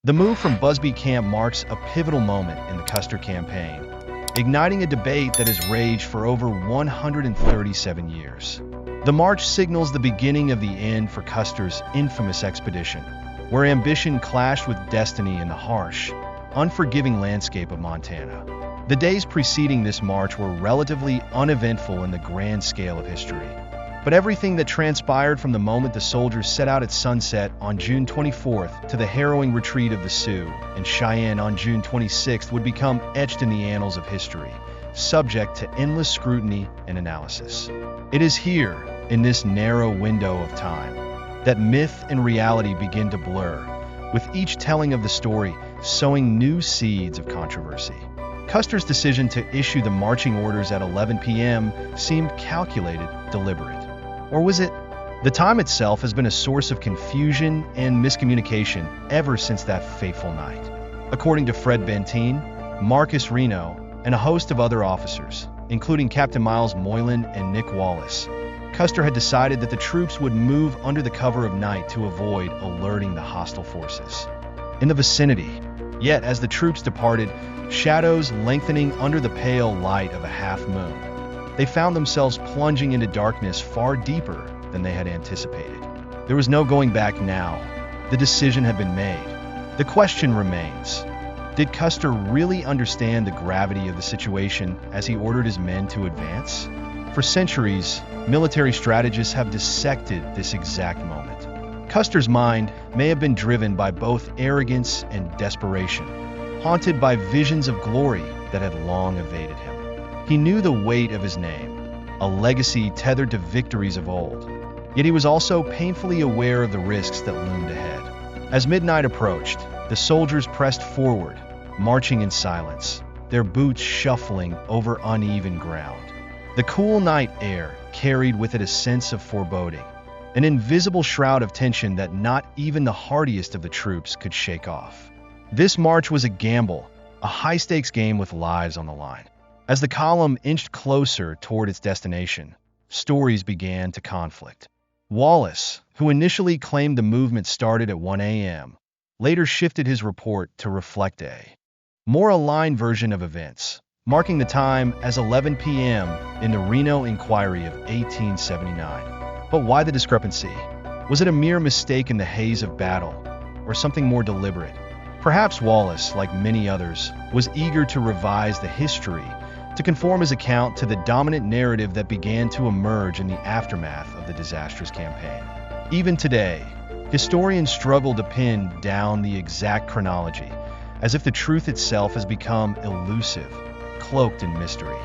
The move from Busby Camp marks a pivotal moment in the Custer campaign, igniting a debate that has raged for over 137 years. The march signals the beginning of the end for Custer's infamous expedition, where ambition clashed with destiny in the harsh, unforgiving landscape of Montana. The days preceding this march were relatively uneventful in the grand scale of history. But everything that transpired from the moment the soldiers set out at sunset on June 24th to the harrowing retreat of the Sioux and Cheyenne on June 26th would become etched in the annals of history, subject to endless scrutiny and analysis. It is here, in this narrow window of time, that myth and reality begin to blur, with each telling of the story sowing new seeds of controversy. Custer's decision to issue the marching orders at 11 p.m. seemed calculated, deliberate. Or was it? The time itself has been a source of confusion and miscommunication ever since that fateful night. According to Fred Benteen, Marcus Reno, and a host of other officers, including Captain Miles Moylan and Nick Wallace, Custer had decided that the troops would move under the cover of night to avoid alerting the hostile forces in the vicinity. Yet, as the troops departed, shadows lengthening under the pale light of a half moon, they found themselves plunging into darkness far deeper than they had anticipated. There was no going back now. The decision had been made. The question remains, did Custer really understand the gravity of the situation as he ordered his men to advance? For centuries, military strategists have dissected this exact moment. Custer's mind may have been driven by both arrogance and desperation, haunted by visions of glory that had long evaded him. He knew the weight of his name, a legacy tethered to victories of old. Yet he was also painfully aware of the risks that loomed ahead. As midnight approached, the soldiers pressed forward, marching in silence, their boots shuffling over uneven ground. The cool night air carried with it a sense of foreboding, an invisible shroud of tension that not even the hardiest of the troops could shake off. This march was a gamble, a high-stakes game with lives on the line. As the column inched closer toward its destination, stories began to conflict. Wallace, who initially claimed the movement started at 1 a.m., later shifted his report to reflect a more aligned version of events, marking the time as 11 p.m. in the Reno Inquiry of 1879. But why the discrepancy? Was it a mere mistake in the haze of battle, or something more deliberate? Perhaps Wallace, like many others, was eager to revise the history to conform his account to the dominant narrative that began to emerge in the aftermath of the disastrous campaign. Even today, historians struggle to pin down the exact chronology, as if the truth itself has become elusive, cloaked in mystery.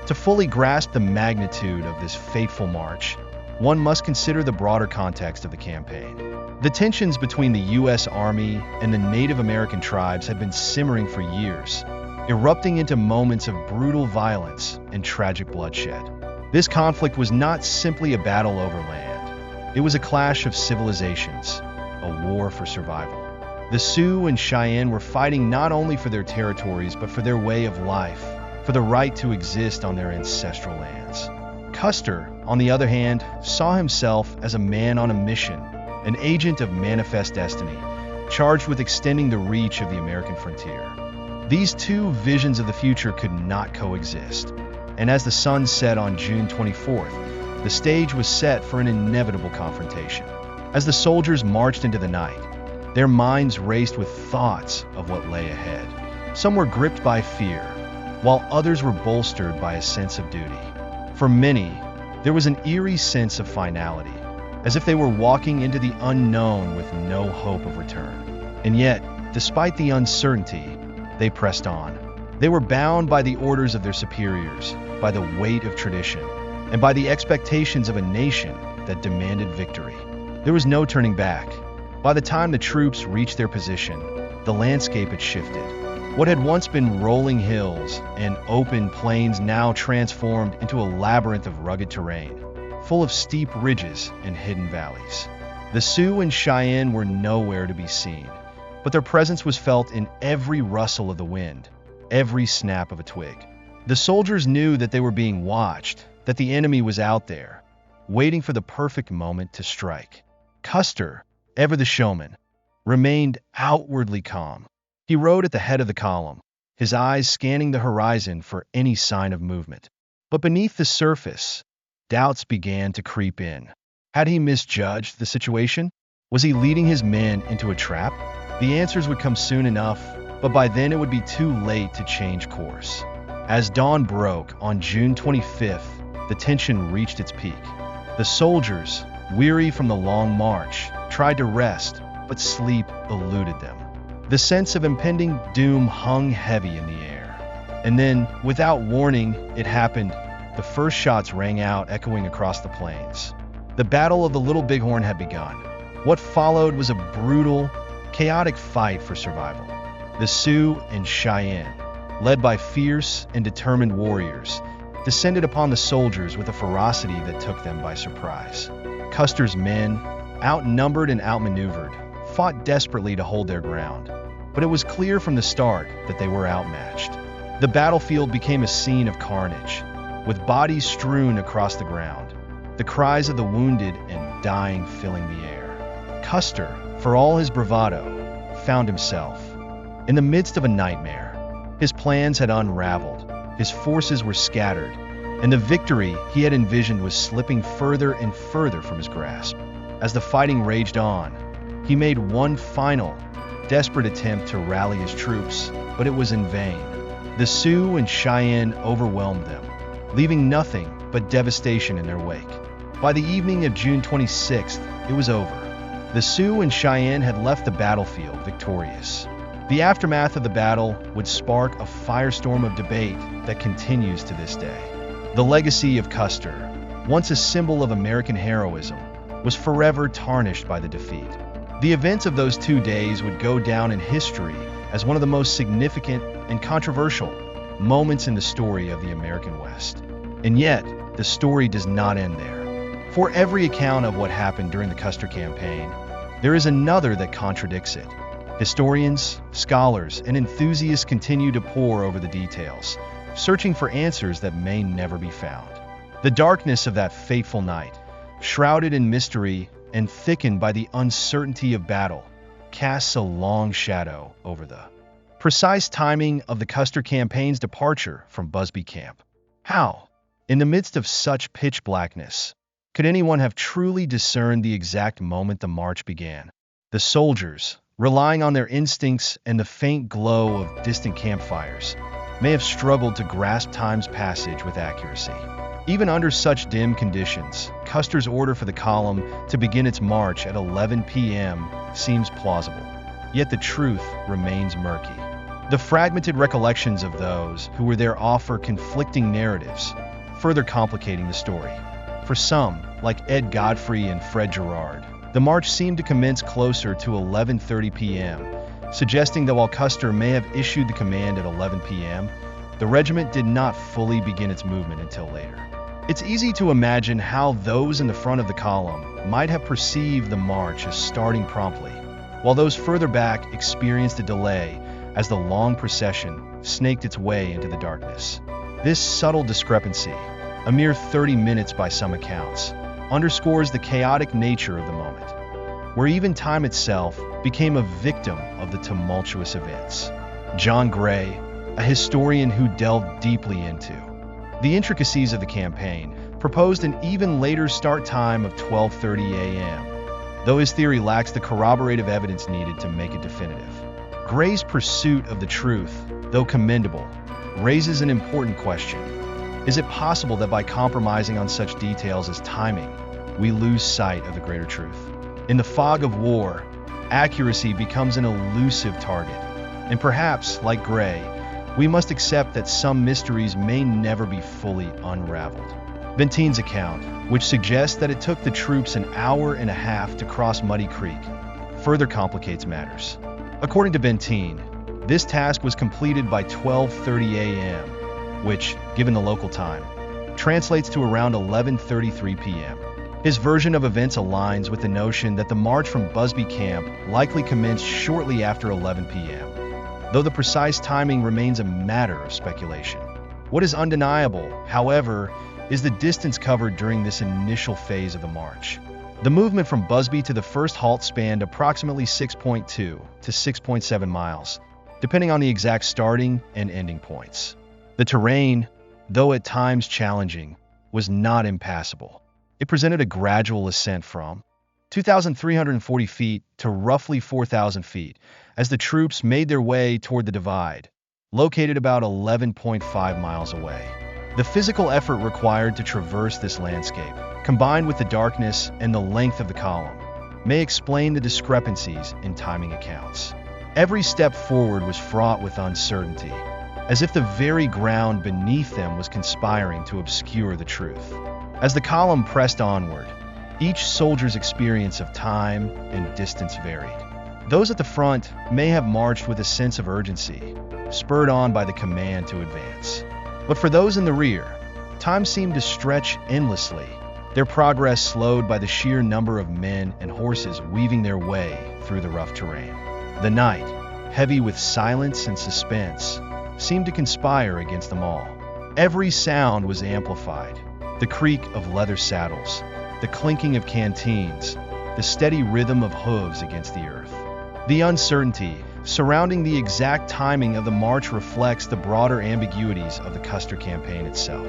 To fully grasp the magnitude of this fateful march, one must consider the broader context of the campaign. The tensions between the U.S. Army and the Native American tribes had been simmering for years, erupting into moments of brutal violence and tragic bloodshed. This conflict was not simply a battle over land. It was a clash of civilizations, a war for survival. The Sioux and Cheyenne were fighting not only for their territories, but for their way of life, for the right to exist on their ancestral lands. Custer, on the other hand, saw himself as a man on a mission, an agent of manifest destiny, charged with extending the reach of the American frontier. These two visions of the future could not coexist, and as the sun set on June 24th, the stage was set for an inevitable confrontation. As the soldiers marched into the night, their minds raced with thoughts of what lay ahead. Some were gripped by fear, while others were bolstered by a sense of duty. For many, there was an eerie sense of finality, as if they were walking into the unknown with no hope of return. And yet, despite the uncertainty, they pressed on. They were bound by the orders of their superiors, by the weight of tradition, and by the expectations of a nation that demanded victory. There was no turning back. By the time the troops reached their position, the landscape had shifted. What had once been rolling hills and open plains now transformed into a labyrinth of rugged terrain, full of steep ridges and hidden valleys. The Sioux and Cheyenne were nowhere to be seen, but their presence was felt in every rustle of the wind, every snap of a twig. The soldiers knew that they were being watched, that the enemy was out there, waiting for the perfect moment to strike. Custer, ever the showman, remained outwardly calm. He rode at the head of the column, his eyes scanning the horizon for any sign of movement. But beneath the surface, doubts began to creep in. Had he misjudged the situation? Was he leading his men into a trap? The answers would come soon enough, but by then it would be too late to change course. As dawn broke on June 25th, the tension reached its peak. The soldiers, weary from the long march, tried to rest, but sleep eluded them. The sense of impending doom hung heavy in the air. And then, without warning, it happened. The first shots rang out, echoing across the plains. The Battle of the Little Bighorn had begun. What followed was a brutal, chaotic fight for survival. The Sioux and Cheyenne, led by fierce and determined warriors, descended upon the soldiers with a ferocity that took them by surprise. Custer's men, outnumbered and outmaneuvered, fought desperately to hold their ground, but it was clear from the start that they were outmatched. The battlefield became a scene of carnage, with bodies strewn across the ground, the cries of the wounded and dying filling the air. Custer, for all his bravado, found himself in the midst of a nightmare. His plans had unraveled, his forces were scattered, and the victory he had envisioned was slipping further and further from his grasp. As the fighting raged on, he made one final, desperate attempt to rally his troops, but it was in vain. The Sioux and Cheyenne overwhelmed them, leaving nothing but devastation in their wake. By the evening of June 26th, it was over. The Sioux and Cheyenne had left the battlefield victorious. The aftermath of the battle would spark a firestorm of debate that continues to this day. The legacy of Custer, once a symbol of American heroism, was forever tarnished by the defeat. The events of those 2 days would go down in history as one of the most significant and controversial moments in the story of the American West. And yet, the story does not end there. For every account of what happened during the Custer campaign, there is another that contradicts it. Historians, scholars, and enthusiasts continue to pore over the details, searching for answers that may never be found. The darkness of that fateful night, shrouded in mystery and thickened by the uncertainty of battle, casts a long shadow over the precise timing of the Custer campaign's departure from Busby Camp. How, in the midst of such pitch blackness, could anyone have truly discerned the exact moment the march began? The soldiers, relying on their instincts and the faint glow of distant campfires, may have struggled to grasp time's passage with accuracy. Even under such dim conditions, Custer's order for the column to begin its march at 11 p.m. seems plausible. Yet the truth remains murky. The fragmented recollections of those who were there offer conflicting narratives, further complicating the story. For some, like Ed Godfrey and Fred Gerard, the march seemed to commence closer to 11:30 p.m., suggesting that while Custer may have issued the command at 11 p.m., the regiment did not fully begin its movement until later. It's easy to imagine how those in the front of the column might have perceived the march as starting promptly, while those further back experienced a delay as the long procession snaked its way into the darkness. This subtle discrepancy, a mere 30 minutes by some accounts, underscores the chaotic nature of the moment, where even time itself became a victim of the tumultuous events. John Gray, a historian who delved deeply into the intricacies of the campaign, proposed an even later start time of 12:30 a.m., though his theory lacks the corroborative evidence needed to make it definitive. Gray's pursuit of the truth, though commendable, raises an important question. Is it possible that by compromising on such details as timing, we lose sight of the greater truth? In the fog of war, accuracy becomes an elusive target, and perhaps, like Gray, we must accept that some mysteries may never be fully unraveled. Benteen's account, which suggests that it took the troops an hour and a half to cross Muddy Creek, further complicates matters. According to Benteen, this task was completed by 12:30 a.m., which, given the local time, translates to around 11:33 p.m. His version of events aligns with the notion that the march from Busby Camp likely commenced shortly after 11 p.m., though the precise timing remains a matter of speculation. What is undeniable, however, is the distance covered during this initial phase of the march. The movement from Busby to the first halt spanned approximately 6.2 to 6.7 miles, depending on the exact starting and ending points. The terrain, though at times challenging, was not impassable. It presented a gradual ascent from 2,340 feet to roughly 4,000 feet as the troops made their way toward the divide, located about 11.5 miles away. The physical effort required to traverse this landscape, combined with the darkness and the length of the column, may explain the discrepancies in timing accounts. Every step forward was fraught with uncertainty, as if the very ground beneath them was conspiring to obscure the truth. As the column pressed onward, each soldier's experience of time and distance varied. Those at the front may have marched with a sense of urgency, spurred on by the command to advance. But for those in the rear, time seemed to stretch endlessly, their progress slowed by the sheer number of men and horses weaving their way through the rough terrain. The night, heavy with silence and suspense, seemed to conspire against them all. Every sound was amplified: the creak of leather saddles, the clinking of canteens, the steady rhythm of hooves against the earth. The uncertainty surrounding the exact timing of the march reflects the broader ambiguities of the Custer campaign itself.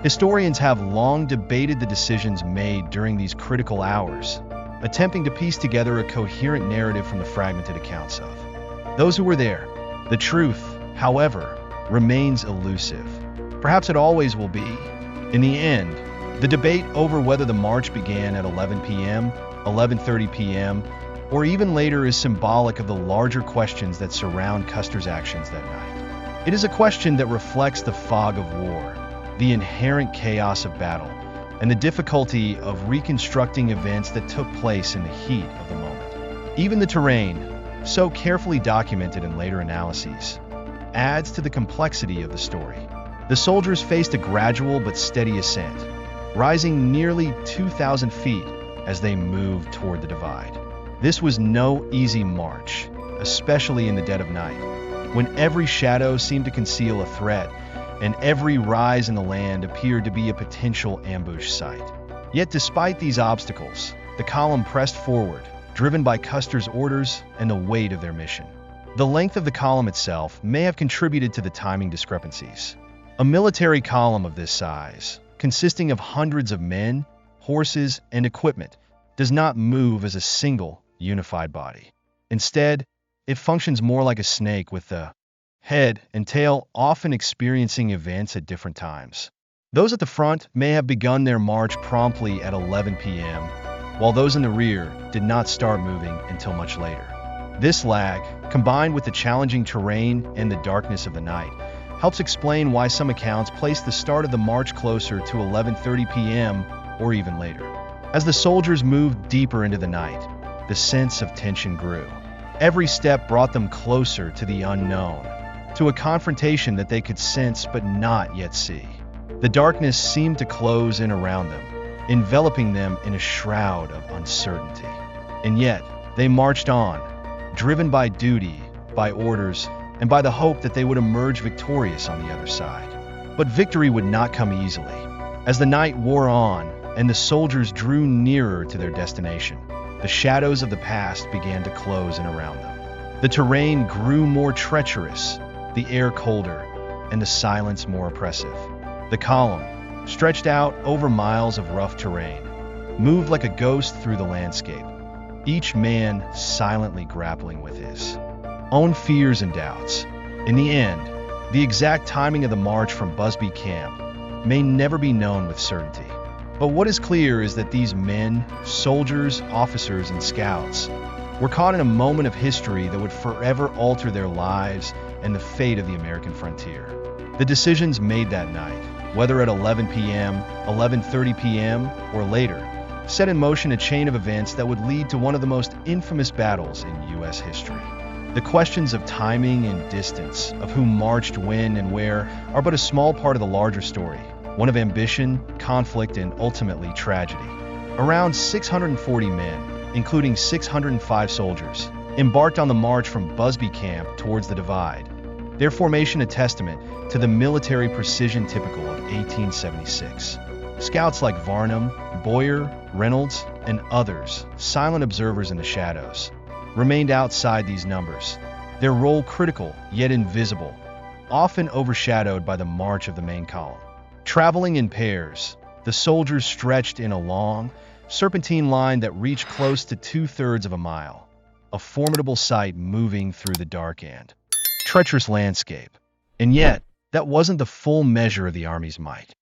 Historians have long debated the decisions made during these critical hours, attempting to piece together a coherent narrative from the fragmented accounts of those who were there. The truth, however, remains elusive. Perhaps it always will be. In the end, the debate over whether the march began at 11 p.m., 11:30 p.m., or even later is symbolic of the larger questions that surround Custer's actions that night. It is a question that reflects the fog of war, the inherent chaos of battle, and the difficulty of reconstructing events that took place in the heat of the moment. Even the terrain, so carefully documented in later analyses, adds to the complexity of the story. The soldiers faced a gradual but steady ascent, rising nearly 2,000 feet as they moved toward the divide. This was no easy march, especially in the dead of night, when every shadow seemed to conceal a threat and every rise in the land appeared to be a potential ambush site. Yet despite these obstacles, the column pressed forward, driven by Custer's orders and the weight of their mission. The length of the column itself may have contributed to the timing discrepancies. A military column of this size, consisting of hundreds of men, horses, and equipment, does not move as a single, unified body. Instead, it functions more like a snake, with the head and tail often experiencing events at different times. Those at the front may have begun their march promptly at 11 p.m., while those in the rear did not start moving until much later. This lag, combined with the challenging terrain and the darkness of the night, helps explain why some accounts place the start of the march closer to 11:30 p.m. or even later. As the soldiers moved deeper into the night, the sense of tension grew. Every step brought them closer to the unknown, to a confrontation that they could sense but not yet see. The darkness seemed to close in around them, enveloping them in a shroud of uncertainty. And yet, they marched on, driven by duty, by orders, and by the hope that they would emerge victorious on the other side. But victory would not come easily. As the night wore on and the soldiers drew nearer to their destination, the shadows of the past began to close in around them. The terrain grew more treacherous, the air colder, and the silence more oppressive. The column, stretched out over miles of rough terrain, moved like a ghost through the landscape, each man silently grappling with his own fears and doubts. In the end, the exact timing of the march from Busby Camp may never be known with certainty. But what is clear is that these men, soldiers, officers, and scouts were caught in a moment of history that would forever alter their lives and the fate of the American frontier. The decisions made that night, whether at 11 p.m., 11:30 p.m., or later, set in motion a chain of events that would lead to one of the most infamous battles in U.S. history. The questions of timing and distance, of who marched when and where, are but a small part of the larger story, one of ambition, conflict, and ultimately tragedy. Around 640 men, including 605 soldiers, embarked on the march from Busby Camp towards the divide, their formation a testament to the military precision typical of 1876. Scouts like Varnum, Boyer, Reynolds, and others, silent observers in the shadows, remained outside these numbers, their role critical yet invisible, often overshadowed by the march of the main column. Traveling in pairs, the soldiers stretched in a long, serpentine line that reached close to 2/3 of a mile, a formidable sight moving through the dark and treacherous landscape. And yet, that wasn't the full measure of the army's might.